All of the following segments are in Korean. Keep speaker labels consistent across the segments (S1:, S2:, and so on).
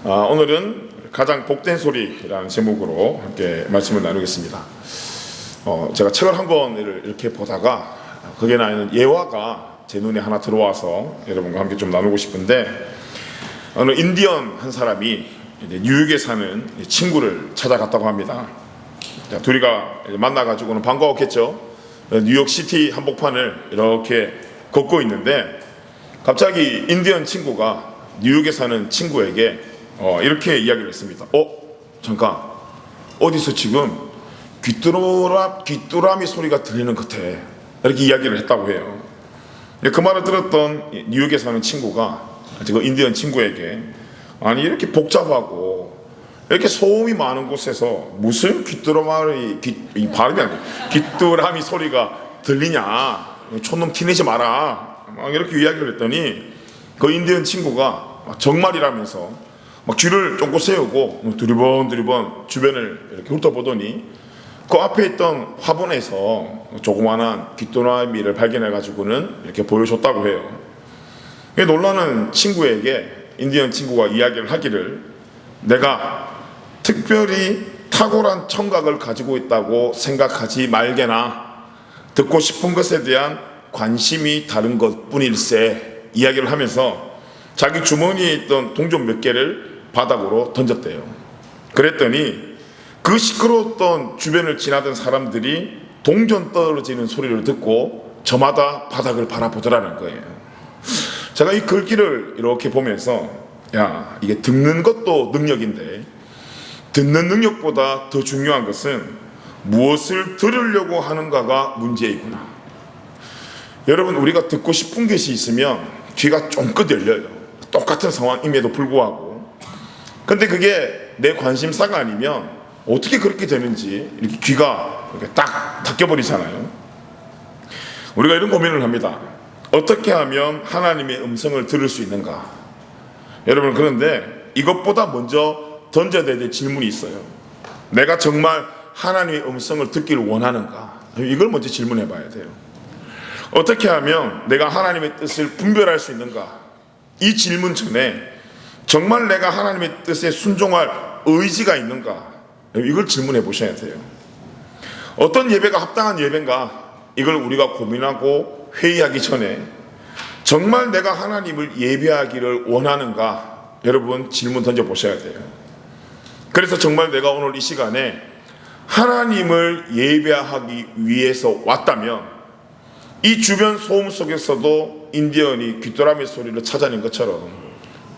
S1: 오늘은 가장 복된 소리라는 제목으로 함께 말씀을 나누겠습니다. 제가 책을 한 권을 이렇게 보다가 거기에 나오는 예화가 제 눈에 하나 들어와서 여러분과 함께 좀 나누고 싶은데, 어느 인디언 한 사람이 이제 뉴욕에 사는 친구를 찾아갔다고 합니다. 자, 둘이가 만나가지고는 반가웠겠죠. 뉴욕 시티 한복판을 이렇게 걷고 있는데 갑자기 인디언 친구가 뉴욕에 사는 친구에게 이렇게 이야기를 했습니다. 잠깐, 어디서 지금 귀뚜라미 소리가 들리는 것 같아, 이렇게 이야기를 했다고 해요. 그 말을 들었던 뉴욕에 사는 친구가 그 인디언 친구에게, 아니 이렇게 복잡하고 이렇게 소음이 많은 곳에서 무슨 귀뚜라미 소리가 들리냐, 촌놈 티내지 마라, 막 이렇게 이야기를 했더니 그 인디언 친구가 정말이라면서 막 귀를 쫑긋 세우고 두리번 주변을 이렇게 훑어보더니 그 앞에 있던 화분에서 조그마한 귀뚜라미를 발견해가지고는 이렇게 보여줬다고 해요. 놀라는 친구에게 인디언 친구가 이야기를 하기를, 내가 특별히 탁월한 청각을 가지고 있다고 생각하지 말게나 듣고 싶은 것에 대한 관심이 다른 것 뿐일세, 이야기를 하면서 자기 주머니에 있던 동전 몇 개를 바닥으로 던졌대요. 그랬더니 그 시끄러웠던 주변을 지나던 사람들이 동전 떨어지는 소리를 듣고 저마다 바닥을 바라보더라는 거예요. 제가 이 글귀를 이렇게 보면서, 야, 이게 듣는 것도 능력인데 듣는 능력보다 더 중요한 것은 무엇을 들으려고 하는가가 문제이구나. 여러분, 우리가 듣고 싶은 것이 있으면 귀가 쫑긋 열려요. 똑같은 상황임에도 불구하고. 근데 그게 내 관심사가 아니면 어떻게 그렇게 되는지 이렇게 귀가 이렇게 딱 닫혀버리잖아요. 우리가 이런 고민을 합니다. 어떻게 하면 하나님의 음성을 들을 수 있는가? 여러분, 그런데 이것보다 먼저 던져야 될 질문이 있어요. 내가 정말 하나님의 음성을 듣기를 원하는가? 이걸 먼저 질문해 봐야 돼요. 어떻게 하면 내가 하나님의 뜻을 분별할 수 있는가? 이 질문 전에 정말 내가 하나님의 뜻에 순종할 의지가 있는가? 이걸 질문해 보셔야 돼요. 어떤 예배가 합당한 예배인가? 이걸 우리가 고민하고 회의하기 전에 정말 내가 하나님을 예배하기를 원하는가? 여러분, 질문 던져 보셔야 돼요. 그래서 정말 내가 오늘 이 시간에 하나님을 예배하기 위해서 왔다면 이 주변 소음 속에서도 인디언이 귀뚜라미 소리를 찾아낸 것처럼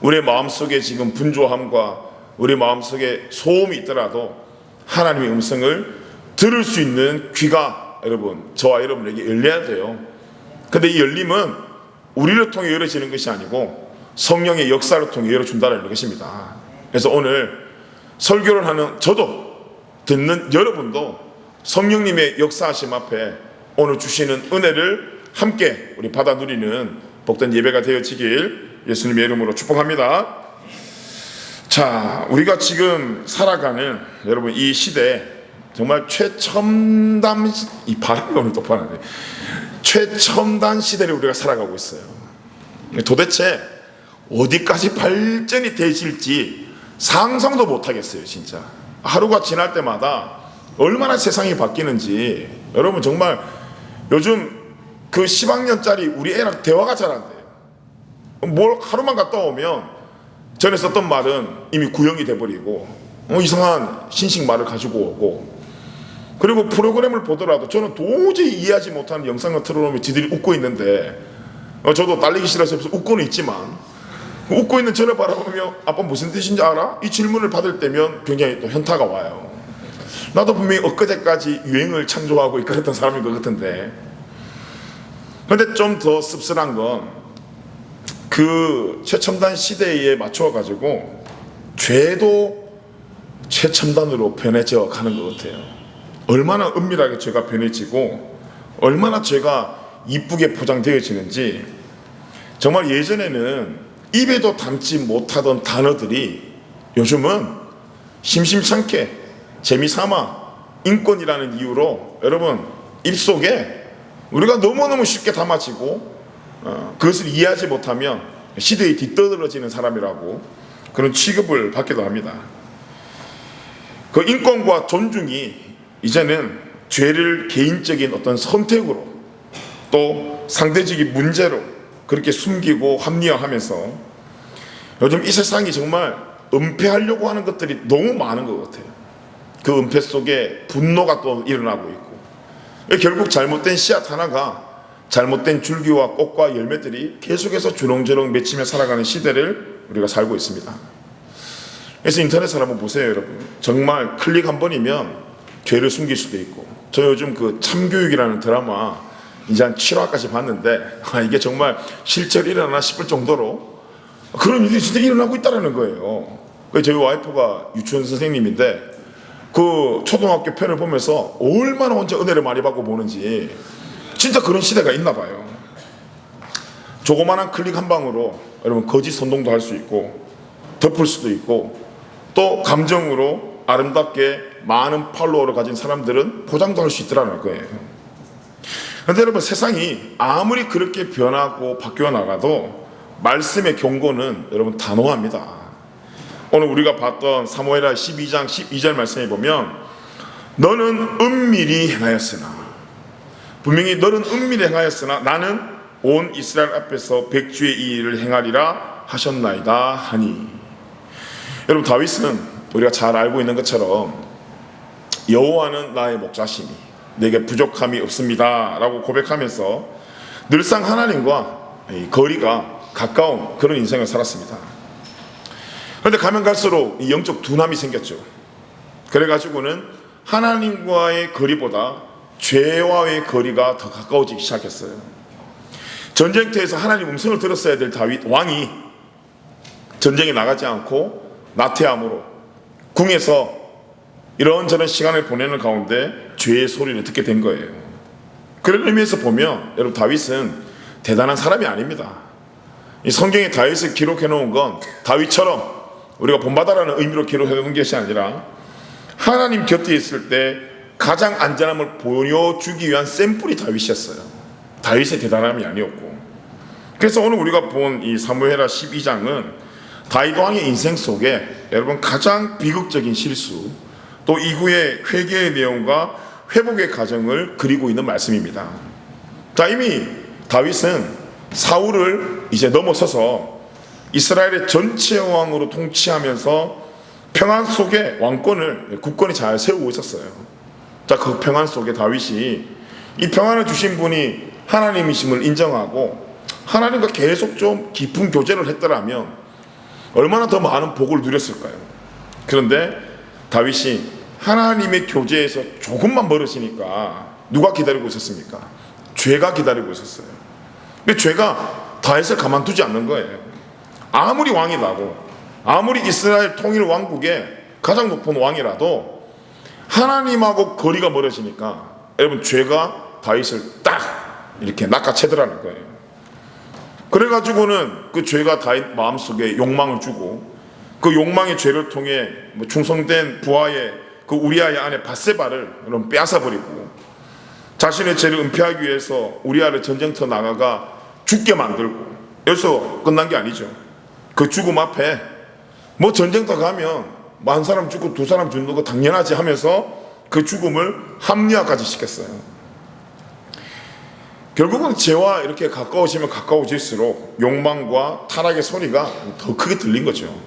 S1: 우리의 마음속에 지금 분주함과 우리 마음속에 소음이 있더라도 하나님의 음성을 들을 수 있는 귀가 여러분, 저와 여러분에게 열려야 돼요. 근데 이 열림은 우리를 통해 열어지는 것이 아니고 성령의 역사를 통해 열어준다는 것입니다. 그래서 오늘 설교를 하는 저도, 듣는 여러분도 성령님의 역사하심 앞에 오늘 주시는 은혜를 함께 우리 받아 누리는 복된 예배가 되어지길 예수님의 이름으로 축복합니다. 자, 우리가 지금 살아가는 여러분 이 시대, 정말 최첨단, 이 발음이 오늘 똑바르네, 최첨단 시대를 우리가 살아가고 있어요. 도대체 어디까지 발전이 되실지 상상도 못하겠어요. 진짜 하루가 지날 때마다 얼마나 세상이 바뀌는지. 여러분, 정말 요즘 그 10학년짜리 우리 애랑 대화가 잘 안 돼요. 뭘 하루만 갔다 오면 전에 썼던 말은 이미 구형이 돼버리고 이상한 신식 말을 가지고 오고, 그리고 프로그램을 보더라도 저는 도저히 이해하지 못하는 영상을 틀어놓으면 지들이 웃고 있는데 저도 딸리기 싫어서 웃고는 있지만 웃고 있는 저를 바라보며 아빠 무슨 뜻인지 알아? 이 질문을 받을 때면 굉장히 또 현타가 와요. 나도 분명히 엊그제까지 유행을 창조하고 이끌었던 사람인 것 같은데. 그런데 좀 더 씁쓸한 건 그 최첨단 시대에 맞춰가지고 죄도 최첨단으로 변해져 가는 것 같아요. 얼마나 은밀하게 죄가 변해지고 얼마나 죄가 이쁘게 포장되어지는지. 정말 예전에는 입에도 담지 못하던 단어들이 요즘은 심심찮게 재미삼아 인권이라는 이유로 여러분 입속에 우리가 너무너무 쉽게 담아지고 그것을 이해하지 못하면 시대에 뒤떨어지는 사람이라고 그런 취급을 받기도 합니다. 그 인권과 존중이 이제는 죄를 개인적인 어떤 선택으로 또 상대적인 문제로 그렇게 숨기고 합리화하면서 요즘 이 세상이 정말 은폐하려고 하는 것들이 너무 많은 것 같아요. 그 은폐 속에 분노가 또 일어나고 있고, 결국 잘못된 씨앗 하나가 잘못된 줄기와 꽃과 열매들이 계속해서 주렁주렁 맺히며 살아가는 시대를 우리가 살고 있습니다. 그래서 인터넷을 한번 보세요, 여러분. 정말 클릭 한 번이면 죄를 숨길 수도 있고, 저 요즘 그 참교육이라는 드라마 이제 한 7화까지 봤는데 이게 정말 실제로 일어나나 싶을 정도로 그런 일이 진짜 일어나고 있다는 거예요. 저희 와이프가 유치원 선생님인데 그 초등학교 편을 보면서 얼마나 혼자 은혜를 많이 받고 보는지, 진짜 그런 시대가 있나 봐요. 조그마한 클릭 한 방으로 여러분 거짓 선동도 할 수 있고 덮을 수도 있고, 또 감정으로 아름답게 많은 팔로워를 가진 사람들은 포장도 할 수 있더라는 거예요. 그런데 여러분, 세상이 아무리 그렇게 변하고 바뀌어 나가도 말씀의 경고는 여러분 단호합니다. 오늘 우리가 봤던 사무엘하 12장 12절 말씀에 보면 너는 은밀히 행하였으나, 분명히 너는 은밀히 행하였으나 나는 온 이스라엘 앞에서 백주의 이 일을 행하리라 하셨나이다 하니. 여러분, 다윗은 우리가 잘 알고 있는 것처럼 여호와는 나의 목자시니 내게 부족함이 없습니다 라고 고백하면서 늘상 하나님과 거리가 가까운 그런 인생을 살았습니다. 그런데 가면 갈수록 영적 둔함이 생겼죠. 그래가지고는 하나님과의 거리보다 죄와의 거리가 더 가까워지기 시작했어요. 전쟁터에서 하나님 음성을 들었어야 될 다윗 왕이 전쟁에 나가지 않고 나태함으로 궁에서 이런저런 시간을 보내는 가운데 죄의 소리를 듣게 된 거예요. 그런 의미에서 보면 여러분, 다윗은 대단한 사람이 아닙니다. 이 성경에 다윗을 기록해 놓은 건 다윗처럼 우리가 본받아라는 의미로 기록해 놓은 것이 아니라 하나님 곁에 있을 때 가장 안전함을 보여주기 위한 샘플이 다윗이었어요. 다윗의 대단함이 아니었고. 그래서 오늘 우리가 본 이 사무엘하 12장은 다윗 왕의 인생 속에 여러분 가장 비극적인 실수, 또 이후의 회개의 내용과 회복의 과정을 그리고 있는 말씀입니다. 자, 이미 다윗은 사울을 이제 넘어서서 이스라엘의 전체 왕으로 통치하면서 평안 속에 왕권을 굳건히 잘 세우고 있었어요. 자, 그 평안 속에 다윗이 이 평안을 주신 분이 하나님이심을 인정하고 하나님과 계속 좀 깊은 교제를 했더라면 얼마나 더 많은 복을 누렸을까요? 그런데 다윗이 하나님의 교제에서 조금만 멀어지니까 누가 기다리고 있었습니까? 죄가 기다리고 있었어요. 근데 죄가 다윗을 가만두지 않는 거예요. 아무리 왕이라고, 아무리 이스라엘 통일 왕국의 가장 높은 왕이라도 하나님하고 거리가 멀어지니까 여러분 죄가 다윗을 딱 이렇게 낚아채더라는 거예요. 그래가지고는 그 죄가 다윗 마음속에 욕망을 주고, 그 욕망의 죄를 통해 충성된 부하의 그 우리아의 아내 밧세바를 여러분 빼앗아버리고, 자신의 죄를 은폐하기 위해서 우리아를 전쟁터 나가가 죽게 만들고, 여기서 끝난 게 아니죠. 그 죽음 앞에 뭐 전쟁터 가면 한 사람 죽고 두 사람 죽는 거 당연하지 하면서 그 죽음을 합리화까지 시켰어요. 결국은 죄와 이렇게 가까워지면 가까워질수록 욕망과 타락의 소리가 더 크게 들린 거죠.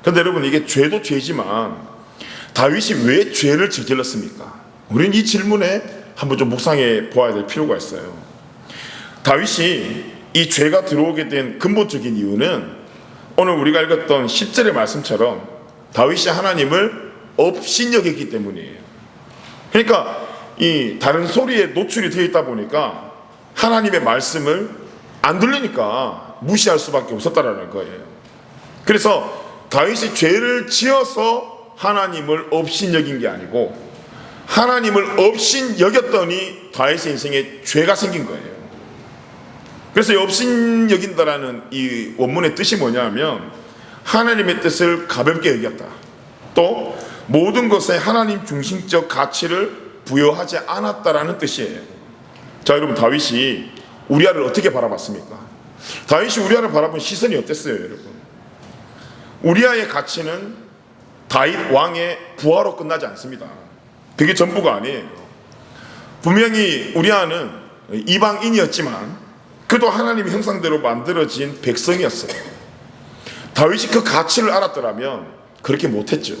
S1: 그런데 여러분, 이게 죄도 죄지만 다윗이 왜 죄를 저질렀습니까? 우리는 이 질문에 한번 좀 묵상해 보아야 될 필요가 있어요. 다윗이 이 죄가 들어오게 된 근본적인 이유는 오늘 우리가 읽었던 10절의 말씀처럼 다윗이 하나님을 업신여겼기 때문이에요. 그러니까 이 다른 소리에 노출이 되어 있다 보니까 하나님의 말씀을 안 들리니까 무시할 수밖에 없었다라는 거예요. 그래서 다윗이 죄를 지어서 하나님을 업신여긴 게 아니고 하나님을 업신여겼더니 다윗의 인생에 죄가 생긴 거예요. 그래서 업신여긴다라는 이 원문의 뜻이 뭐냐면 하나님의 뜻을 가볍게 여겼다, 또 모든 것에 하나님 중심적 가치를 부여하지 않았다라는 뜻이에요. 자, 여러분, 다윗이 우리아를 어떻게 바라봤습니까? 다윗이 우리아를 바라본 시선이 어땠어요, 여러분? 우리아의 가치는 다윗 왕의 부하로 끝나지 않습니다. 그게 전부가 아니에요. 분명히 우리아는 이방인이었지만 그도 하나님의 형상대로 만들어진 백성이었어요. 다윗이 그 가치를 알았더라면 그렇게 못했죠.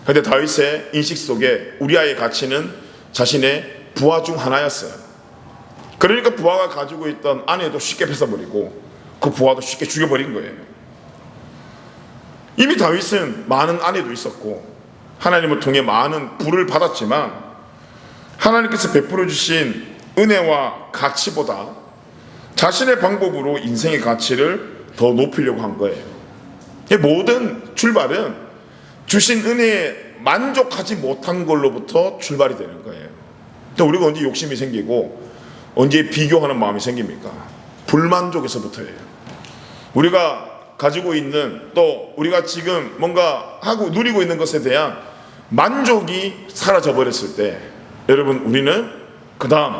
S1: 그런데 다윗의 인식 속에 우리아의 가치는 자신의 부하 중 하나였어요. 그러니까 부하가 가지고 있던 아내도 쉽게 뺏어버리고 그 부하도 쉽게 죽여버린 거예요. 이미 다윗은 많은 아내도 있었고 하나님을 통해 많은 부를 받았지만 하나님께서 베풀어 주신 은혜와 가치보다 자신의 방법으로 인생의 가치를 더 높이려고 한 거예요. 모든 출발은 주신 은혜에 만족하지 못한 걸로부터 출발이 되는 거예요. 우리가 언제 욕심이 생기고 언제 비교하는 마음이 생깁니까? 불만족에서부터예요. 우리가 가지고 있는, 또 우리가 지금 뭔가 하고 누리고 있는 것에 대한 만족이 사라져 버렸을 때 여러분 우리는 그 다음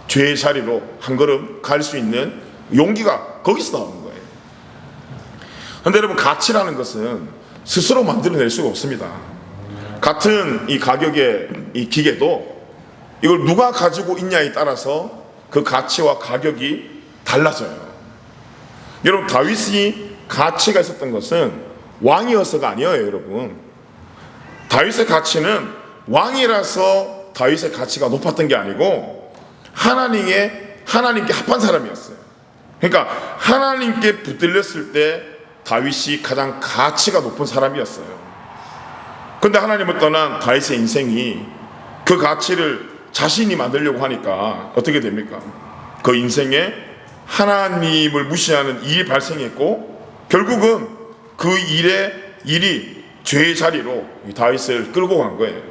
S1: 죄의 자리로 한 걸음 갈 수 있는 용기가 거기서 나오는 거예요. 그런데 여러분 가치라는 것은 스스로 만들어낼 수가 없습니다. 같은 이 가격의 이 기계도 이걸 누가 가지고 있냐에 따라서 그 가치와 가격이 달라져요. 여러분 다윗이 가치가 있었던 것은 왕이어서가 아니에요. 여러분 다윗의 가치는 왕이라서 다윗의 가치가 높았던 게 아니고 하나님께 합한 사람이었어요. 그러니까 하나님께 붙들렸을 때 다윗이 가장 가치가 높은 사람이었어요. 그런데 하나님을 떠난 다윗의 인생이 그 가치를 자신이 만들려고 하니까 어떻게 됩니까? 그 인생에 하나님을 무시하는 일이 발생했고 결국은 그 일이 죄의 자리로 다윗을 끌고 간 거예요.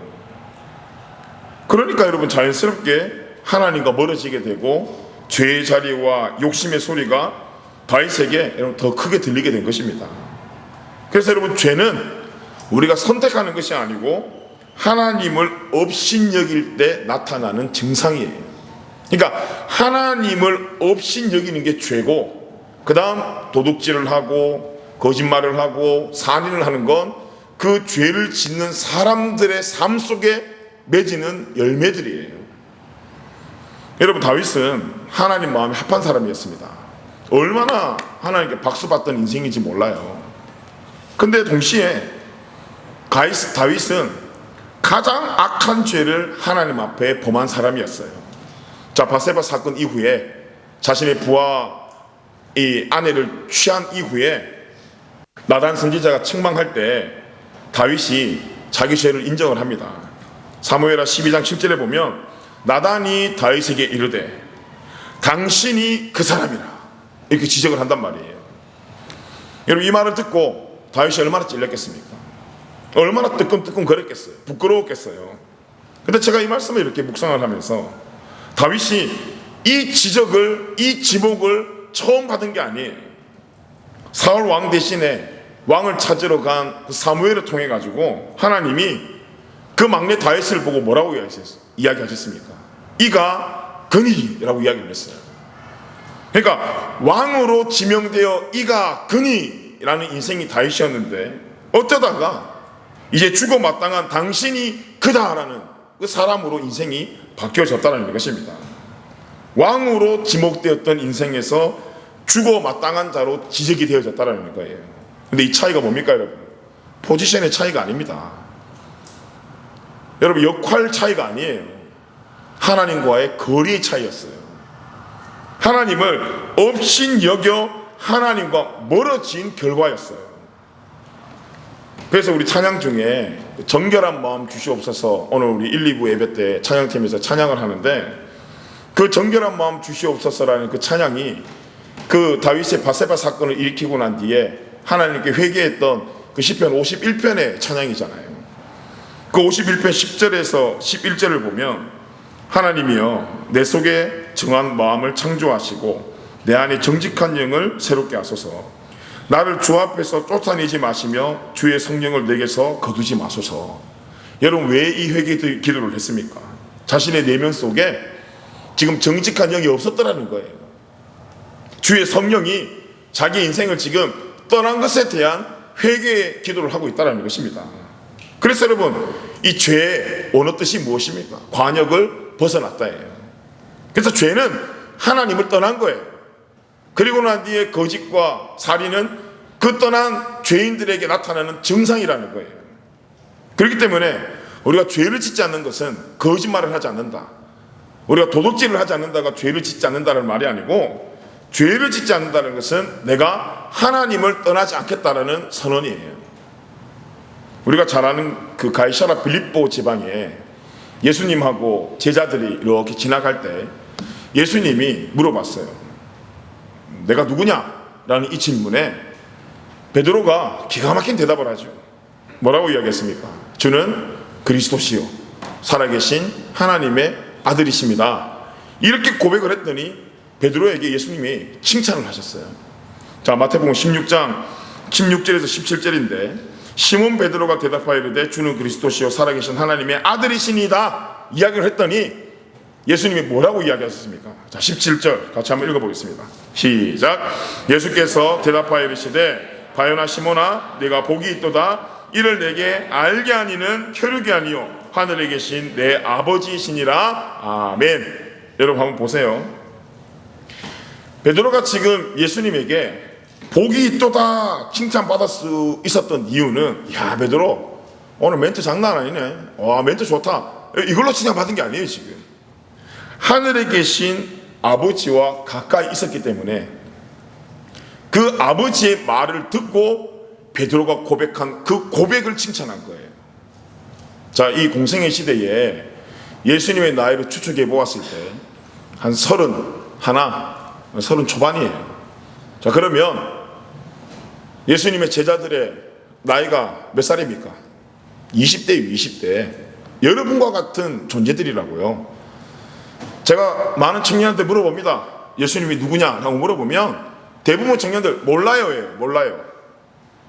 S1: 그러니까 여러분 자연스럽게 하나님과 멀어지게 되고 죄의 자리와 욕심의 소리가 다윗에게 여러분 더 크게 들리게 된 것입니다. 그래서 여러분 죄는 우리가 선택하는 것이 아니고 하나님을 업신여길 때 나타나는 증상이에요. 그러니까 하나님을 업신여기는 게 죄고 그 다음 도둑질을 하고 거짓말을 하고 살인을 하는 건 그 죄를 짓는 사람들의 삶 속에 맺이는 열매들이에요. 여러분 다윗은 하나님 마음에 합한 사람이었습니다. 얼마나 하나님께 박수 받던 인생인지 몰라요. 근데 동시에 다윗은 가장 악한 죄를 하나님 앞에 범한 사람이었어요. 자, 바세바 사건 이후에 자신의 부하 이 아내를 취한 이후에 나단 선지자가 책망할 때 다윗이 자기 죄를 인정을 합니다. 사무엘하 12장 7절에 보면 나단이 다윗에게 이르되 당신이 그 사람이라 이렇게 지적을 한단 말이에요. 여러분 이 말을 듣고 다윗이 얼마나 찔렸겠습니까? 얼마나 뜨끔뜨끔 거렸겠어요. 부끄러웠겠어요. 근데 제가 이 말씀을 이렇게 묵상을 하면서 다윗이 이 지적을 이 지목을 처음 받은 게 아니에요. 사울 왕 대신에 왕을 찾으러 간 그 사무엘을 통해 가지고 하나님이 그 막내 다윗을 보고 뭐라고 이야기하셨습니까? 이가 그니라고 이야기를 했어요. 그러니까 왕으로 지명되어 이가 그니라는 인생이 다윗이었는데 어쩌다가 이제 죽어 마땅한 당신이 그다라는 그 사람으로 인생이 바뀌어졌다는 것입니다. 왕으로 지목되었던 인생에서 죽어 마땅한 자로 지적이 되어졌다는 거예요. 근데 이 차이가 뭡니까 여러분? 포지션의 차이가 아닙니다. 여러분 역할 차이가 아니에요. 하나님과의 거리의 차이였어요. 하나님을 업신여겨 하나님과 멀어진 결과였어요. 그래서 우리 찬양 중에 정결한 마음 주시옵소서, 오늘 우리 1, 2부 예배 때 찬양팀에서 찬양을 하는데 그 정결한 마음 주시옵소서라는 그 찬양이 그 다윗의 바세바 사건을 일으키고 난 뒤에 하나님께 회개했던 그 시편 51편의 찬양이잖아요. 그 51편 10절에서 11절을 보면 하나님이여 내 속에 정한 마음을 창조하시고 내 안에 정직한 영을 새롭게 하소서. 나를 주 앞에서 쫓아내지 마시며 주의 성령을 내게서 거두지 마소서. 여러분 왜 이 회개 기도를 했습니까? 자신의 내면 속에 지금 정직한 영이 없었더라는 거예요. 주의 성령이 자기 인생을 지금 떠난 것에 대한 회개의 기도를 하고 있다는 것입니다. 그래서 여러분, 이 죄의 원어 뜻이 무엇입니까? 관역을 벗어났다예요. 그래서 죄는 하나님을 떠난 거예요. 그리고 난 뒤에 거짓과 살인은 그 떠난 죄인들에게 나타나는 증상이라는 거예요. 그렇기 때문에 우리가 죄를 짓지 않는 것은 거짓말을 하지 않는다, 우리가 도둑질을 하지 않는다가 죄를 짓지 않는다는 말이 아니고, 죄를 짓지 않는다는 것은 내가 하나님을 떠나지 않겠다라는 선언이에요. 우리가 잘 아는 그 가이사라 빌립보 지방에 예수님하고 제자들이 이렇게 지나갈 때 예수님이 물어봤어요. 내가 누구냐? 라는 이 질문에 베드로가 기가 막힌 대답을 하죠. 뭐라고 이야기했습니까? 주는 그리스도시요 살아계신 하나님의 아들이십니다. 이렇게 고백을 했더니 베드로에게 예수님이 칭찬을 하셨어요. 자, 마태복음 16장 16절에서 17절인데, 시몬 베드로가 대답하여 이르되 주는 그리스도시요 살아계신 하나님의 아들이시니다 이야기를 했더니 예수님이 뭐라고 이야기하셨습니까? 자, 17절 같이 한번 읽어보겠습니다. 시작. 예수께서 대답하여 이르시되 바요나 시몬아 네가 복이 있도다. 이를 내게 알게 하니는 혈육이 아니요 하늘에 계신 내 아버지이시니라. 아멘. 여러분 한번 보세요. 베드로가 지금 예수님에게 복이 있도다 칭찬받을 수 있었던 이유는, 야 베드로 오늘 멘트 장난 아니네, 와 멘트 좋다, 이걸로 칭찬받은 게 아니에요. 지금 하늘에 계신 아버지와 가까이 있었기 때문에 그 아버지의 말을 듣고 베드로가 고백한 그 고백을 칭찬한 거예요. 자, 이 공생의 시대에 예수님의 나이를 추측해 보았을 때 한 30 초반이에요. 자, 그러면 예수님의 제자들의 나이가 몇 살입니까? 20대예요. 20대. 여러분과 같은 존재들이라고요. 제가 많은 청년한테 물어봅니다. 예수님이 누구냐라고 물어보면 대부분 청년들 몰라요. 몰라요.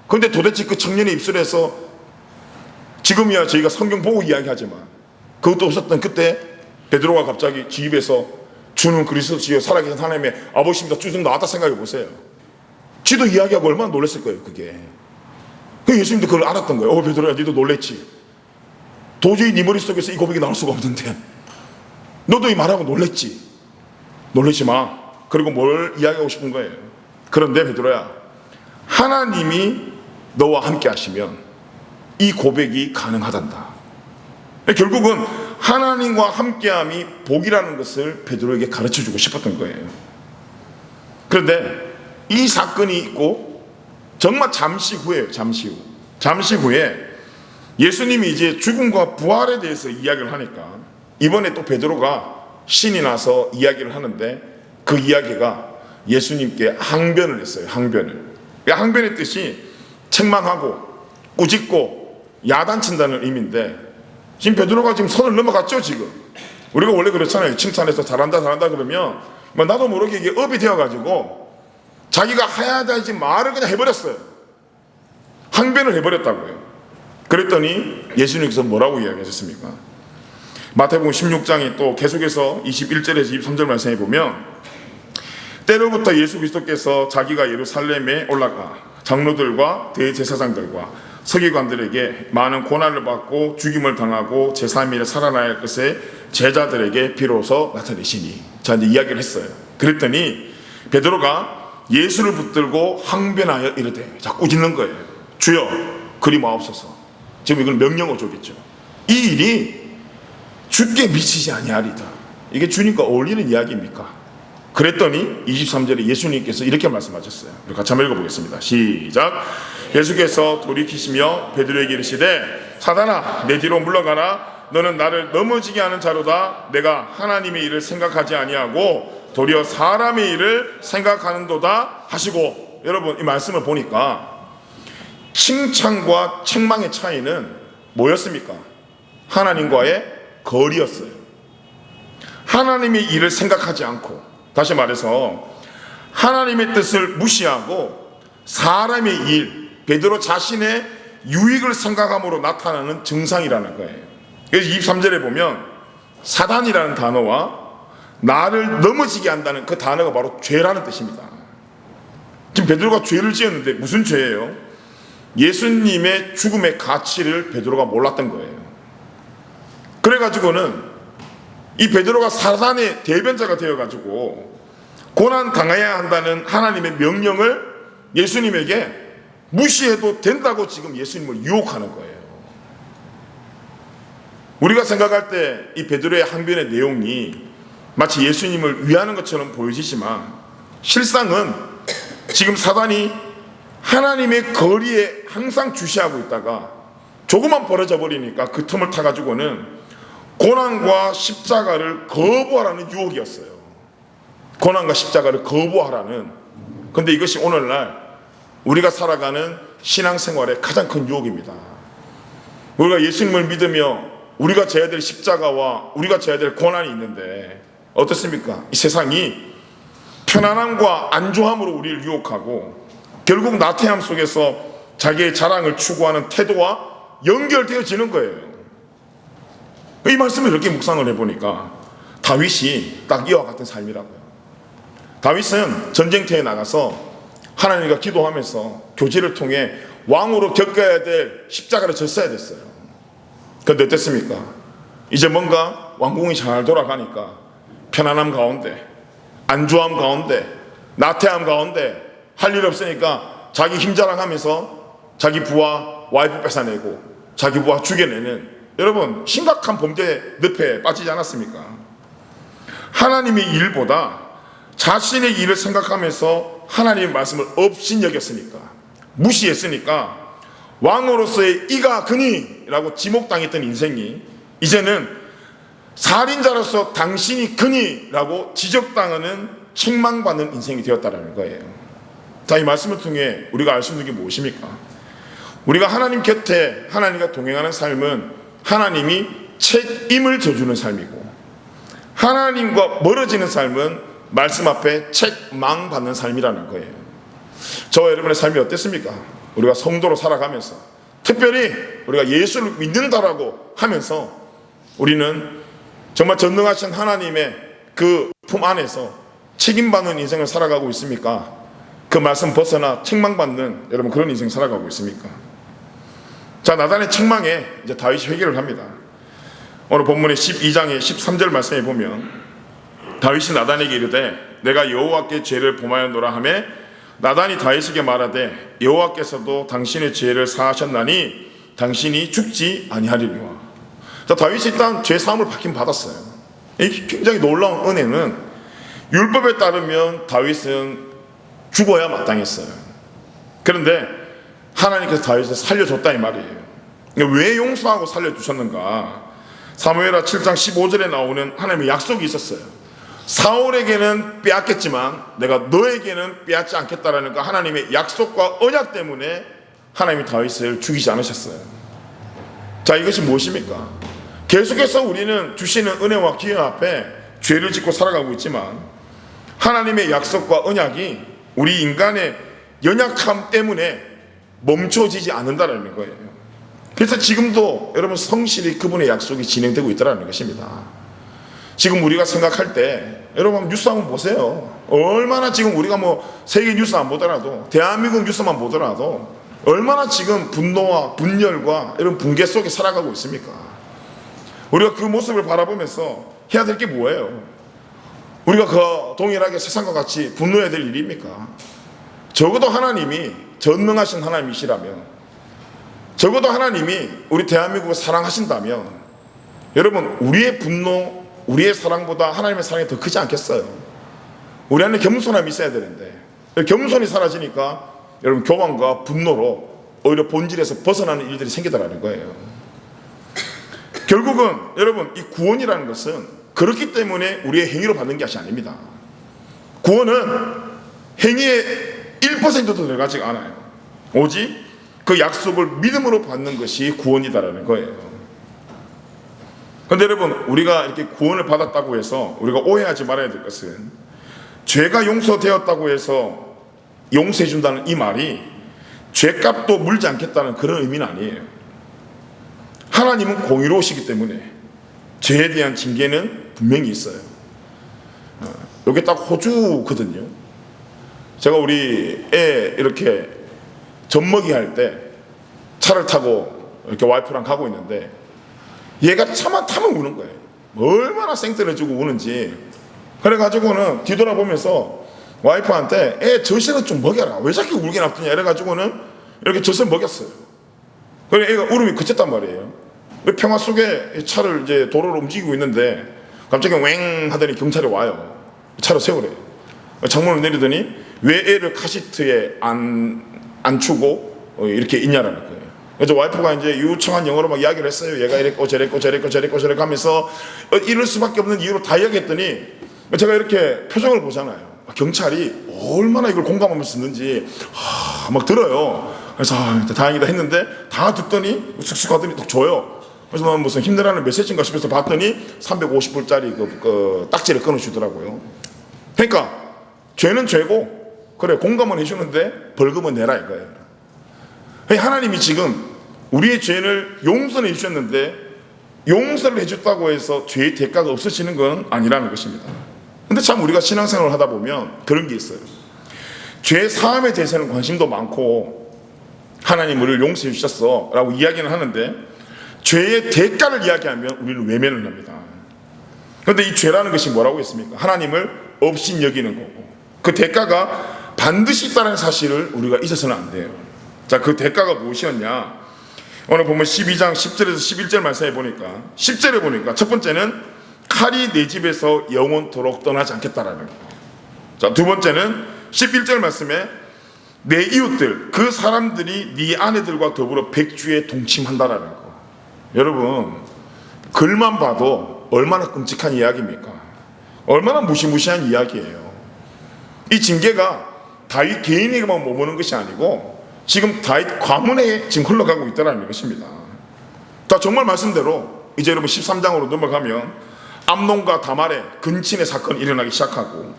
S1: 그런데 도대체 그 청년의 입술에서, 지금이야 저희가 성경 보고 이야기하지만 그것도 없었던 그때 베드로가 갑자기 지 입에서 주는 그리스도시요 살아계신 하나님의 아버지입니다 쭉 나왔다 생각해 보세요. 지도 이야기하고 얼마나 놀랐을 거예요. 그게 그 예수님도 그걸 알았던 거예요. 베드로야 니도 놀랬지. 도저히 네 머릿속에서 이 고백이 나올 수가 없는데 너도 이 말하고 놀랬지. 놀라지 마. 그리고 뭘 이야기하고 싶은 거예요. 그런데 베드로야, 하나님이 너와 함께 하시면 이 고백이 가능하단다. 결국은 하나님과 함께함이 복이라는 것을 베드로에게 가르쳐주고 싶었던 거예요. 그런데 이 사건이 있고 정말 잠시 후에 예수님이 이제 죽음과 부활에 대해서 이야기를 하니까 이번에 또 베드로가 신이 나서 이야기를 하는데 그 이야기가 예수님께 항변을 했어요. 항변의 뜻이 책망하고 꾸짖고 야단친다는 의미인데, 지금 베드로가 지금 선을 넘어갔죠. 지금 우리가 원래 그렇잖아요. 칭찬해서 잘한다 그러면 나도 모르게 이게 업이 되어가지고 자기가 해야 되지 말을 그냥 해버렸어요. 항변을 해버렸다고요. 그랬더니 예수님께서 뭐라고 이야기하셨습니까? 마태복음 16장에 또 계속해서 21절에서 23절 말씀해 보면, 때로부터 예수 그리스도께서 자기가 예루살렘에 올라가 장로들과 대제사장들과 서기관들에게 많은 고난을 받고 죽임을 당하고 제3일에 살아나야 할 것에 제자들에게 비로소 나타내시니. 자, 이제 이야기를 했어요. 그랬더니 베드로가 예수를 붙들고 항변하여 이르되, 자 꾸짖는 거예요. 주여 그리 마옵소서. 지금 이건 명령어조겠죠. 이 일이 주께 미치지 아니하리다. 이게 주님과 어울리는 이야기입니까? 그랬더니 23절에 예수님께서 이렇게 말씀하셨어요. 우리 같이 한번 읽어보겠습니다. 시작. 예수께서 돌이키시며 베드로에게 이르시되 사단아 내 뒤로 물러가라. 너는 나를 넘어지게 하는 자로다. 내가 하나님의 일을 생각하지 아니하고 도리어 사람의 일을 생각하는도다 하시고. 여러분, 이 말씀을 보니까 칭찬과 책망의 차이는 뭐였습니까? 하나님과의 거리였어요. 하나님의 일을 생각하지 않고, 다시 말해서 하나님의 뜻을 무시하고 사람의 일, 베드로 자신의 유익을 생각함으로 나타나는 증상이라는 거예요. 그래서 23절에 보면 사단이라는 단어와 나를 넘어지게 한다는 그 단어가 바로 죄라는 뜻입니다. 지금 베드로가 죄를 지었는데 무슨 죄예요? 예수님의 죽음의 가치를 베드로가 몰랐던 거예요. 그래가지고는 이 베드로가 사단의 대변자가 되어가지고 고난 당해야 한다는 하나님의 명령을 예수님에게 무시해도 된다고 지금 예수님을 유혹하는 거예요. 우리가 생각할 때 이 베드로의 항변의 내용이 마치 예수님을 위하는 것처럼 보여지지만 실상은 지금 사단이 하나님의 거리에 항상 주시하고 있다가 조금만 벌어져 버리니까 그 틈을 타가지고는 고난과 십자가를 거부하라는 유혹이었어요. 고난과 십자가를 거부하라는. 근데 이것이 오늘날 우리가 살아가는 신앙생활의 가장 큰 유혹입니다. 우리가 예수님을 믿으며 우리가 져야 될 십자가와 우리가 져야 될 고난이 있는데 어떻습니까? 이 세상이 편안함과 안주함으로 우리를 유혹하고 결국 나태함 속에서 자기의 자랑을 추구하는 태도와 연결되어지는 거예요. 이 말씀을 이렇게 묵상을 해보니까 다윗이 딱 이와 같은 삶이라고요. 다윗은 전쟁터에 나가서 하나님과 기도하면서 교제를 통해 왕으로 겪어야 될 십자가를 졌어야 됐어요. 그런데 어땠습니까? 이제 뭔가 왕궁이 잘 돌아가니까 편안함 가운데, 안주함 가운데, 나태함 가운데 할 일 없으니까 자기 힘자랑하면서 자기 부하 와이프 뺏어내고 자기 부하 죽여내는, 여러분 심각한 범죄 늪에 빠지지 않았습니까? 하나님의 일보다 자신의 일을 생각하면서 하나님의 말씀을 업신여겼으니까, 무시했으니까 왕으로서의 이가 그니라고 지목당했던 인생이 이제는 살인자로서 당신이 그니라고 지적당하는 책망받는 인생이 되었다는 거예요. 자, 이 말씀을 통해 우리가 알 수 있는 게 무엇입니까? 우리가 하나님 곁에 하나님과 동행하는 삶은 하나님이 책임을 져주는 삶이고, 하나님과 멀어지는 삶은 말씀 앞에 책망받는 삶이라는 거예요. 저와 여러분의 삶이 어땠습니까? 우리가 성도로 살아가면서, 특별히 우리가 예수를 믿는다라고 하면서 우리는 정말 전능하신 하나님의 그 품 안에서 책임받는 인생을 살아가고 있습니까? 그 말씀 벗어나 책망받는 여러분 그런 인생 살아가고 있습니까? 자, 나단의 책망에 이제 다윗이 회개를 합니다. 오늘 본문의 12장의 13절 말씀에 보면 다윗이 나단에게 이르되 내가 여호와께 죄를 범하였노라 하매 나단이 다윗에게 말하되 여호와께서도 당신의 죄를 사하셨나니 당신이 죽지 아니하리니와. 자, 다윗이 일단 죄 사함을 받긴 받았어요. 이 굉장히 놀라운 은혜는 율법에 따르면 다윗은 죽어야 마땅했어요. 그런데 하나님께서 다윗을 살려줬다 이 말이에요. 왜 용서하고 살려주셨는가? 사무엘하 7장 15절에 나오는 하나님의 약속이 있었어요. 사울에게는 빼앗겠지만 내가 너에게는 빼앗지 않겠다라는 그 하나님의 약속과 언약 때문에 하나님이 다윗을 죽이지 않으셨어요. 자, 이것이 무엇입니까? 계속해서 우리는 주시는 은혜와 기회 앞에 죄를 짓고 살아가고 있지만 하나님의 약속과 언약이 우리 인간의 연약함 때문에 멈춰지지 않는다는 거예요. 그래서 지금도 여러분 성실히 그분의 약속이 진행되고 있다는 것입니다. 지금 우리가 생각할 때 여러분 뉴스 한번 보세요. 얼마나 지금 우리가 뭐 세계 뉴스 안 보더라도 대한민국 뉴스만 보더라도 얼마나 지금 분노와 분열과 이런 붕괴 속에 살아가고 있습니까? 우리가 그 모습을 바라보면서 해야 될 게 뭐예요? 우리가 그 동일하게 세상과 같이 분노해야 될 일입니까? 적어도 하나님이 전능하신 하나님이시라면, 적어도 하나님이 우리 대한민국을 사랑하신다면 여러분 우리의 분노, 우리의 사랑보다 하나님의 사랑이 더 크지 않겠어요? 우리 안에 겸손함이 있어야 되는데 겸손이 사라지니까 여러분 교만과 분노로 오히려 본질에서 벗어나는 일들이 생기더라는 거예요. 결국은 여러분 이 구원이라는 것은 그렇기 때문에 우리의 행위로 받는 것이 아닙니다. 구원은 행위의 1%도 들어가지 않아요. 오직 그 약속을 믿음으로 받는 것이 구원이다라는 거예요. 그런데 여러분 우리가 이렇게 구원을 받았다고 해서 우리가 오해하지 말아야 될 것은 죄가 용서되었다고 해서 용서해 준다는 이 말이 죄값도 물지 않겠다는 그런 의미는 아니에요. 하나님은 공의로우시기 때문에 죄에 대한 징계는 분명히 있어요. 이게 딱 호주거든요. 제가 우리 애 이렇게 젖먹이 할 때 차를 타고 이렇게 와이프랑 가고 있는데 얘가 차만 타면 우는 거예요. 얼마나 생떼내주고 우는지. 그래가지고는 뒤돌아보면서 와이프한테 애 젖이는 좀 먹여라, 왜 자꾸 울게 놔두냐 이래가지고는 이렇게 젖을 먹였어요. 그래 애가 울음이 그쳤단 말이에요. 평화 속에 차를 이제 도로로 움직이고 있는데 갑자기 왱 하더니 경찰이 와요. 차를 세우래요. 창문을 내리더니 왜 애를 카시트에 안 추고 이렇게 있냐라는 거예요. 그래서 와이프가 이제 유창한 영어로 막 이야기를 했어요. 얘가 이랬고 저랬고 저랬고 저랬고 저랬고 하면서 이럴 수밖에 없는 이유로 다 이야기했더니 제가 이렇게 표정을 보잖아요. 경찰이 얼마나 이걸 공감하면서 듣는지 막 들어요. 그래서 다행이다 했는데 다 듣더니 쑥쑥 하더니 딱 줘요. 그래서 난 무슨 힘내라는 메시지인가 싶어서 봤더니 350불짜리 그 딱지를 끊어주더라고요. 그러니까 죄는 죄고 그래 공감은 해주는데 벌금은 내라 이거예요. 하나님이 지금 우리의 죄를 용서해 주셨는데 용서를 해줬다고 해서 죄의 대가가 없어지는 건 아니라는 것입니다. 근데 참 우리가 신앙생활을 하다 보면 그런 게 있어요. 죄 사함에 대해서는 관심도 많고 하나님 우리를 용서해 주셨어 라고 이야기는 하는데 죄의 대가를 이야기하면 우리는 외면을 합니다. 그런데 이 죄라는 것이 뭐라고 했습니까? 하나님을 없인 여기는 거고 그 대가가 반드시 있다는 사실을 우리가 잊어서는 안 돼요. 자, 그 대가가 무엇이었냐? 오늘 보면 12장 10절에서 11절 말씀해 보니까 10절에 보니까 첫 번째는 칼이 내 집에서 영원토록 떠나지 않겠다라는 거. 자, 두 번째는 11절 말씀에 내 이웃들 그 사람들이 네 아내들과 더불어 백주에 동침한다라는 거. 여러분 글만 봐도 얼마나 끔찍한 이야기입니까? 얼마나 무시무시한 이야기예요. 이 징계가 다윗 개인에게만 머무는 것이 아니고 지금 다윗 가문에 지금 흘러가고 있다는 것입니다. 자, 정말 말씀대로 이제 여러분 13장으로 넘어가면 암논과 다말의 근친의 사건이 일어나기 시작하고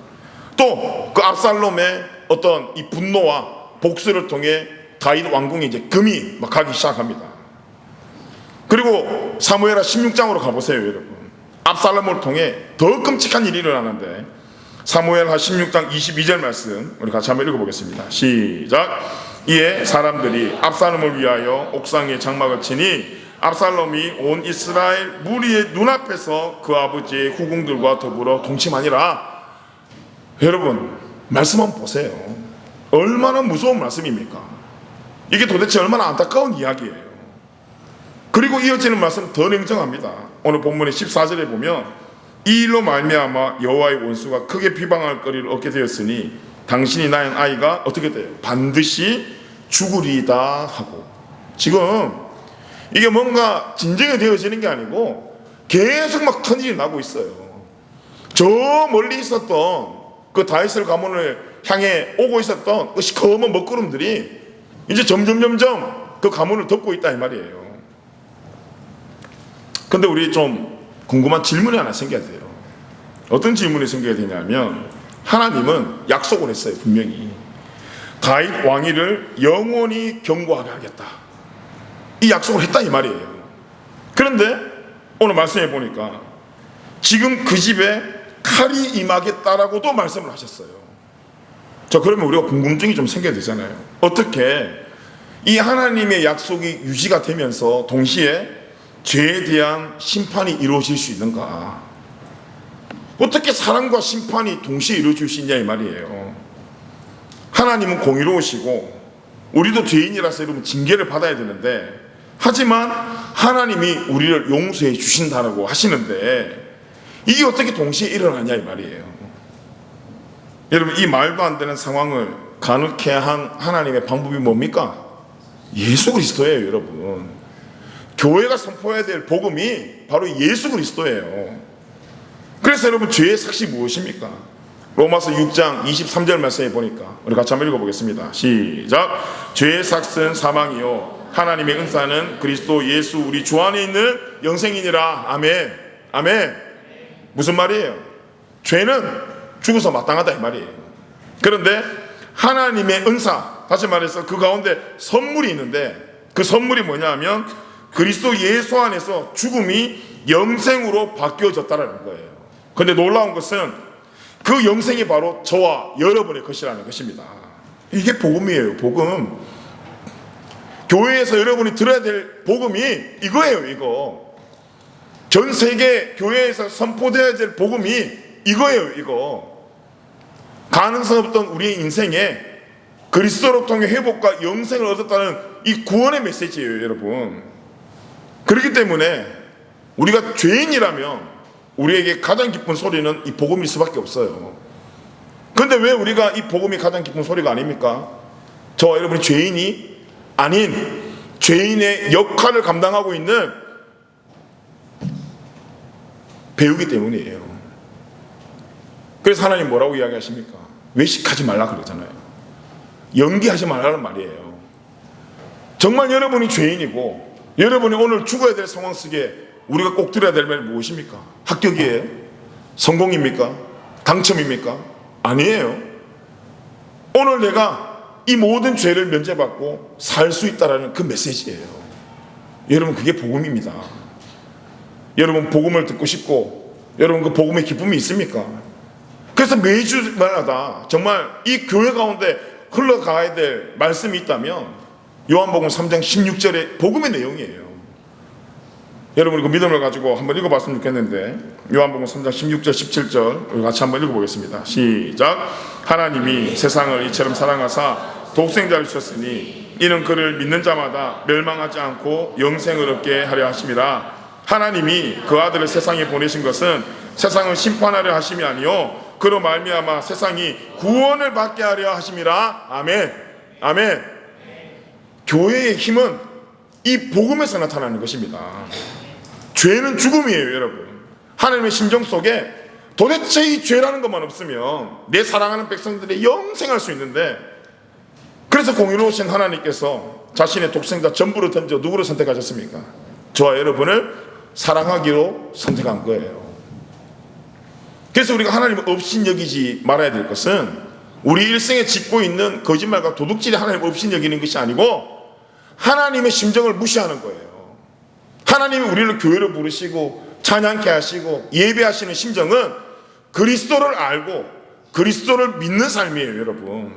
S1: 또 그 압살롬의 어떤 이 분노와 복수를 통해 다윗 왕궁에 이제 금이 막 가기 시작합니다. 그리고 사무엘하 16장으로 가보세요. 여러분 압살롬을 통해 더 끔찍한 일이 일어나는데 사무엘하 16장 22절 말씀 우리 같이 한번 읽어보겠습니다. 시작. 이에 사람들이 압살롬을 위하여 옥상에 장막을 치니 압살롬이 온 이스라엘 무리의 눈앞에서 그 아버지의 후궁들과 더불어 동침하니라. 여러분 말씀 한번 보세요. 얼마나 무서운 말씀입니까? 이게 도대체 얼마나 안타까운 이야기예요. 그리고 이어지는 말씀 더 냉정합니다. 오늘 본문의 14절에 보면 이 일로 말미암아 여호와의 원수가 크게 비방할 거리를 얻게 되었으니 당신이 낳은 아이가 어떻게 돼요? 반드시 죽으리다 하고. 지금 이게 뭔가 진정이 되어지는 게 아니고 계속 막 큰 일이 나고 있어요. 저 멀리 있었던 그 다윗의 가문을 향해 오고 있었던 그 시커먼 먹구름들이 이제 점점 그 가문을 덮고 있다 이 말이에요. 근데 우리 좀 궁금한 질문이 하나 생겨야 돼요. 어떤 질문이 생겨야 되냐면 하나님은 약속을 했어요. 분명히 다윗 왕위를 영원히 경고하게 하겠다 이 약속을 했다 이 말이에요. 그런데 오늘 말씀해 보니까 지금 그 집에 칼이 임하겠다라고도 말씀을 하셨어요. 자, 그러면 우리가 궁금증이 좀 생겨야 되잖아요. 어떻게 이 하나님의 약속이 유지가 되면서 동시에 죄에 대한 심판이 이루어질 수 있는가? 어떻게 사랑과 심판이 동시에 이루어질 수 있냐 이 말이에요. 하나님은 공의로우시고 우리도 죄인이라서 여러분 징계를 받아야 되는데 하지만 하나님이 우리를 용서해 주신다고 하시는데 이게 어떻게 동시에 일어나냐 이 말이에요. 여러분 이 말도 안 되는 상황을 가능케 한 하나님의 방법이 뭡니까? 예수 그리스도예요. 여러분 교회가 선포해야 될 복음이 바로 예수 그리스도예요. 그래서 여러분 죄의 삭시 무엇입니까? 로마서 6장 23절 말씀에 보니까 우리 같이 한번 읽어보겠습니다. 시작. 죄의 삭은 사망이요 하나님의 은사는 그리스도 예수 우리 주 안에 있는 영생이니라. 아멘. 아멘. 무슨 말이에요? 죄는 죽어서 마땅하다 이 말이에요. 그런데 하나님의 은사, 다시 말해서 그 가운데 선물이 있는데 그 선물이 뭐냐 하면 그리스도 예수 안에서 죽음이 영생으로 바뀌어졌다는 거예요. 그런데 놀라운 것은 그 영생이 바로 저와 여러분의 것이라는 것입니다. 이게 복음이에요. 복음. 교회에서 여러분이 들어야 될 복음이 이거예요. 이거 전 세계 교회에서 선포되어야 될 복음이 이거예요. 이거 가능성 없던 우리의 인생에 그리스도로 통해 회복과 영생을 얻었다는 이 구원의 메시지예요, 여러분. 그렇기 때문에 우리가 죄인이라면 우리에게 가장 기쁜 소리는 이 복음일 수밖에 없어요. 그런데 왜 우리가 이 복음이 가장 기쁜 소리가 아닙니까? 저와 여러분이 죄인이 아닌 죄인의 역할을 감당하고 있는 배우기 때문이에요. 그래서 하나님 뭐라고 이야기하십니까? 외식하지 말라 그러잖아요. 연기하지 말라는 말이에요. 정말 여러분이 죄인이고 여러분이 오늘 죽어야 될 상황 속에 우리가 꼭 들어야 될 말이 무엇입니까? 합격이에요? 성공입니까? 당첨입니까? 아니에요. 오늘 내가 이 모든 죄를 면제받고 살 수 있다는 그 메시지예요. 여러분, 그게 복음입니다. 여러분, 복음을 듣고 싶고 여러분 그 복음의 기쁨이 있습니까? 그래서 매주마다 정말 이 교회 가운데 흘러가야 될 말씀이 있다면 요한복음 3장 16절의 복음의 내용이에요. 여러분, 그 믿음을 가지고 한번 읽어봤으면 좋겠는데 요한복음 3장 16절 17절 우리 같이 한번 읽어보겠습니다. 시작. 하나님이 세상을 이처럼 사랑하사 독생자를 주셨으니 이는 그를 믿는 자마다 멸망하지 않고 영생을 얻게 하려 하심이라. 하나님이 그 아들을 세상에 보내신 것은 세상을 심판하려 하심이 아니요 그로 말미암아 세상이 구원을 받게 하려 하심이라. 아멘. 아멘. 교회의 힘은 이 복음에서 나타나는 것입니다. 죄는 죽음이에요, 여러분. 하나님의 심정 속에 도대체 이 죄라는 것만 없으면 내 사랑하는 백성들이 영생할 수 있는데, 그래서 공의로우신 하나님께서 자신의 독생자 전부를 던져 누구를 선택하셨습니까? 저와 여러분을 사랑하기로 선택한 거예요. 그래서 우리가 하나님을 업신여기지 말아야 될 것은 우리 일생에 짓고 있는 거짓말과 도둑질이 하나님을 업신여기는 것이 아니고 하나님의 심정을 무시하는 거예요. 하나님이 우리를 교회로 부르시고 찬양케 하시고 예배하시는 심정은 그리스도를 알고 그리스도를 믿는 삶이에요, 여러분.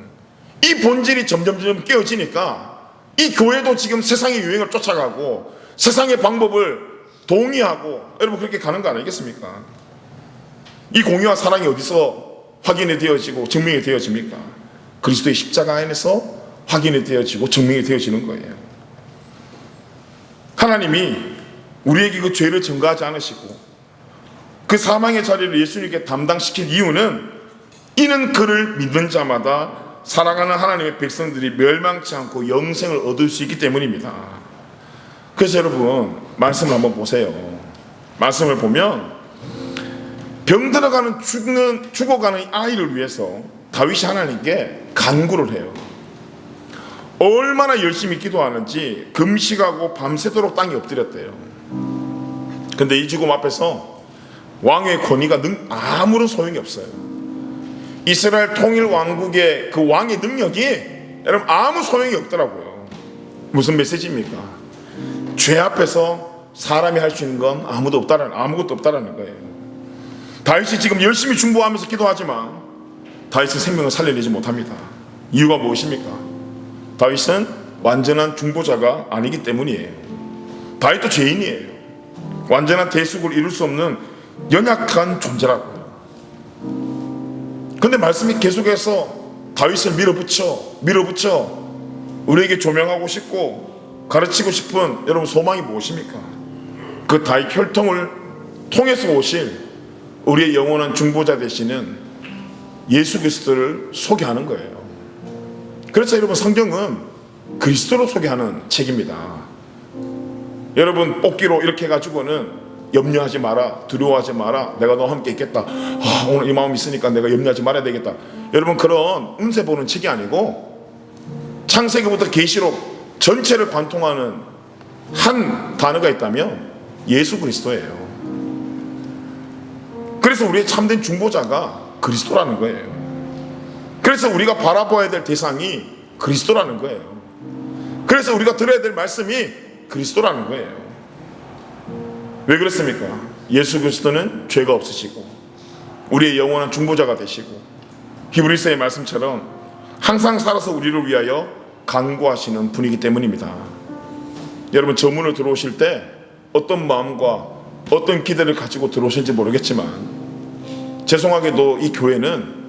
S1: 이 본질이 점점 깨어지니까 이 교회도 지금 세상의 유행을 쫓아가고 세상의 방법을 동의하고 여러분 그렇게 가는 거 아니겠습니까? 이 공의와 사랑이 어디서 확인이 되어지고 증명이 되어집니까? 그리스도의 십자가 안에서 확인이 되어지고 증명이 되어지는 거예요. 하나님이 우리에게 그 죄를 증거하지 않으시고 그 사망의 자리를 예수님께 담당시킨 이유는 이는 그를 믿는 자마다 사랑하는 하나님의 백성들이 멸망치 않고 영생을 얻을 수 있기 때문입니다. 그래서 여러분 말씀을 한번 보세요. 말씀을 보면 병들어가는 죽어가는 아이를 위해서 다윗이 하나님께 간구를 해요. 얼마나 열심히 기도하는지 금식하고 밤새도록 땅에 엎드렸대요. 근데 이 죽음 앞에서 왕의 권위가 아무런 소용이 없어요. 이스라엘 통일 왕국의 그 왕의 능력이 여러분 아무 소용이 없더라고요. 무슨 메시지입니까? 죄 앞에서 사람이 할 수 있는 건 아무것도 없다라는 거예요. 다윗이 지금 열심히 중보하면서 기도하지만 다윗은 생명을 살려내지 못합니다. 이유가 무엇입니까? 다윗은 완전한 중보자가 아니기 때문이에요. 다윗도 죄인이에요. 완전한 대속을 이룰 수 없는 연약한 존재라고요. 근데 말씀이 계속해서 다윗을 밀어붙여 우리에게 조명하고 싶고 가르치고 싶은 여러분 소망이 무엇입니까? 그 다윗 혈통을 통해서 오실 우리의 영원한 중보자 되시는 예수 그리스도를 소개하는 거예요. 그래서 여러분 성경은 그리스도로 소개하는 책입니다. 여러분 뽑기로 이렇게 해가지고는 염려하지 마라, 두려워하지 마라, 내가 너와 함께 있겠다, 오늘 이 마음 있으니까 내가 염려하지 말아야 되겠다. 여러분 그런 운세 보는 책이 아니고 창세기부터 계시록 전체를 관통하는 한 단어가 있다면 예수 그리스도예요. 그래서 우리의 참된 중보자가 그리스도라는 거예요. 그래서 우리가 바라봐야 될 대상이 그리스도라는 거예요. 그래서 우리가 들어야 될 말씀이 그리스도라는 거예요. 왜 그렇습니까? 예수 그리스도는 죄가 없으시고 우리의 영원한 중보자가 되시고 히브리서의 말씀처럼 항상 살아서 우리를 위하여 간구하시는 분이기 때문입니다. 여러분 저 문을 들어오실 때 어떤 마음과 어떤 기대를 가지고 들어오실지 모르겠지만 죄송하게도 이 교회는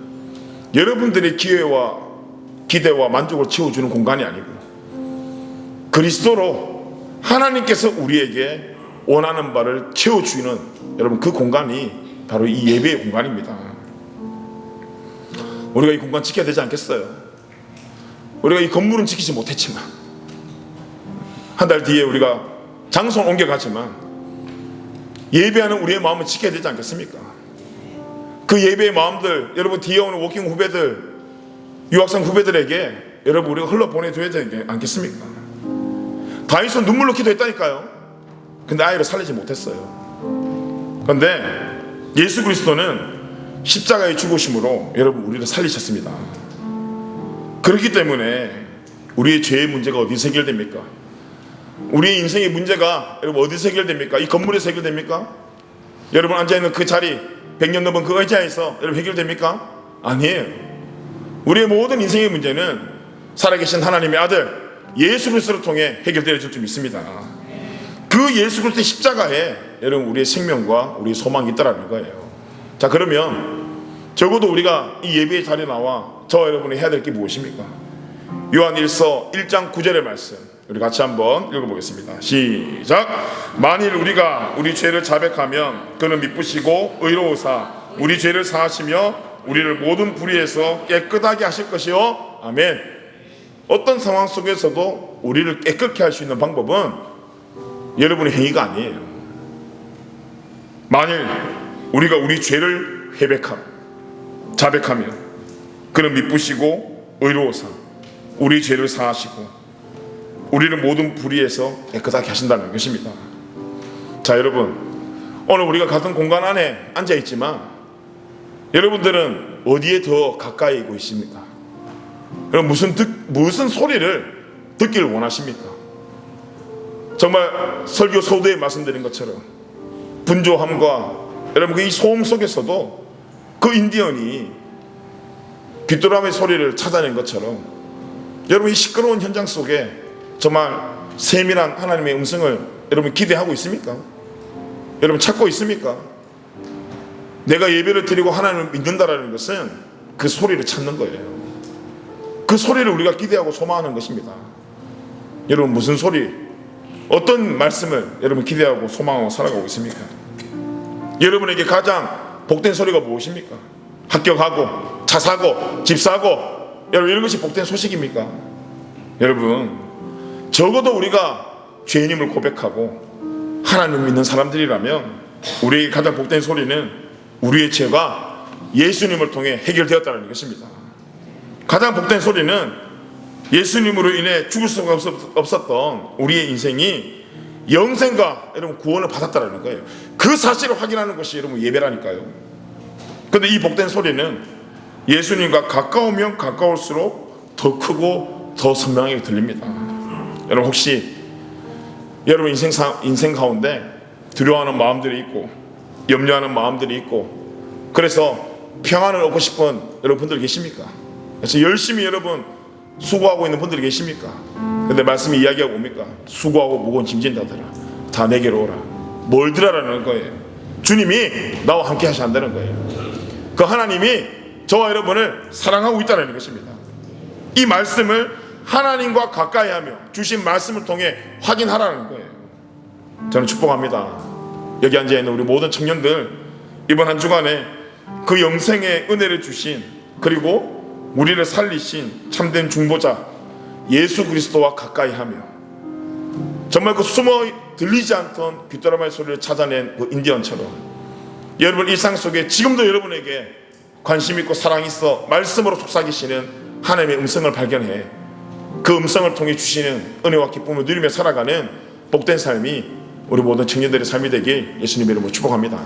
S1: 여러분들의 기대와 만족을 채워주는 공간이 아니고 그리스도로 하나님께서 우리에게 원하는 바를 채워주는 여러분 그 공간이 바로 이 예배의 공간입니다. 우리가 이 공간 지켜야 되지 않겠어요? 우리가 이 건물은 지키지 못했지만 한 달 뒤에 우리가 장소는 옮겨가지만 예배하는 우리의 마음을 지켜야 되지 않겠습니까? 그 예배의 마음들 여러분 뒤에 오는 워킹 후배들 유학생 후배들에게 여러분 우리가 흘러보내줘야 되지 않겠습니까? 다윗은 눈물로 기도했다니까요. 근데 아이를 살리지 못했어요. 그런데 예수 그리스도는 십자가의 죽으심으로 여러분 우리를 살리셨습니다. 그렇기 때문에 우리의 죄의 문제가 어디서 해결됩니까? 우리의 인생의 문제가 여러분 어디서 해결됩니까? 이 건물에서 해결됩니까? 여러분 앉아있는 그 자리 100년 넘은 그 의자에서 여러분 해결됩니까? 아니에요. 우리의 모든 인생의 문제는 살아계신 하나님의 아들 예수 그리스도를 통해 해결되어질 줄 믿습니다. 그 예수 그리스도의 십자가에 여러분 우리의 생명과 우리의 소망이 있다는 거예요. 자, 그러면 적어도 우리가 이 예배의 자리에 나와 저와 여러분이 해야 될 게 무엇입니까? 요한일서 1장 9절의 말씀 우리 같이 한번 읽어보겠습니다. 시작. 만일 우리가 우리 죄를 자백하면 그는 미쁘시고 의로우사 우리 죄를 사하시며 우리를 모든 불의에서 깨끗하게 하실 것이요. 아멘. 어떤 상황 속에서도 우리를 깨끗게 할 수 있는 방법은 여러분의 행위가 아니에요. 만일 우리가 우리 죄를 자백하면 그는 미쁘시고 의로우사 우리 죄를 사하시고 우리를 모든 불의에서 깨끗하게 하신다는 것입니다. 자, 여러분 오늘 우리가 같은 공간 안에 앉아있지만 여러분들은 어디에 더 가까이 있고 있습니까? 그럼 무슨 소리를 듣기를 원하십니까? 정말 설교 서두에 말씀드린 것처럼 분조함과 여러분 이 소음 속에서도 그 인디언이 귀뚜라미 소리를 찾아낸 것처럼 여러분 이 시끄러운 현장 속에 정말 세밀한 하나님의 음성을 여러분 기대하고 있습니까? 여러분 찾고 있습니까? 내가 예배를 드리고 하나님을 믿는다라는 것은 그 소리를 찾는 거예요. 그 소리를 우리가 기대하고 소망하는 것입니다. 여러분 무슨 소리, 어떤 말씀을 여러분 기대하고 소망하고 살아가고 있습니까? 여러분에게 가장 복된 소리가 무엇입니까? 합격하고 차 사고 집 사고 여러분 이런 것이 복된 소식입니까? 여러분 적어도 우리가 죄인임을 고백하고 하나님 믿는 사람들이라면 우리에게 가장 복된 소리는 우리의 죄가 예수님을 통해 해결되었다는 것입니다. 가장 복된 소리는 예수님으로 인해 죽을 수가 없었던 우리의 인생이 영생과 여러분 구원을 받았다는 거예요. 그 사실을 확인하는 것이 여러분 예배라니까요. 그런데 이 복된 소리는 예수님과 가까우면 가까울수록 더 크고 더 선명하게 들립니다. 여러분 혹시 여러분 인생 가운데 두려워하는 마음들이 있고 염려하는 마음들이 있고 그래서 평안을 얻고 싶은 여러분들 계십니까? 그래서 열심히 여러분 수고하고 있는 분들이 계십니까? 근데 말씀이 이야기하고 뭡니까? 수고하고 무거운 짐진 자들아 다 내게로 오라. 뭘 들으라는 거예요? 주님이 나와 함께 하신다는 거예요. 그 하나님이 저와 여러분을 사랑하고 있다는 것입니다. 이 말씀을 하나님과 가까이 하며 주신 말씀을 통해 확인하라는 거예요. 저는 축복합니다. 여기 앉아있는 우리 모든 청년들 이번 한 주간에 그 영생의 은혜를 주신 그리고 우리를 살리신 참된 중보자 예수 그리스도와 가까이 하며 정말 그 숨어 들리지 않던 귀뚜라미의 소리를 찾아낸 그 인디언처럼 여러분 일상 속에 지금도 여러분에게 관심 있고 사랑 있어 말씀으로 속삭이시는 하나님의 음성을 발견해 그 음성을 통해 주시는 은혜와 기쁨을 누리며 살아가는 복된 삶이 우리 모든 청년들의 삶이 되길 예수님의 이름으로 축복합니다.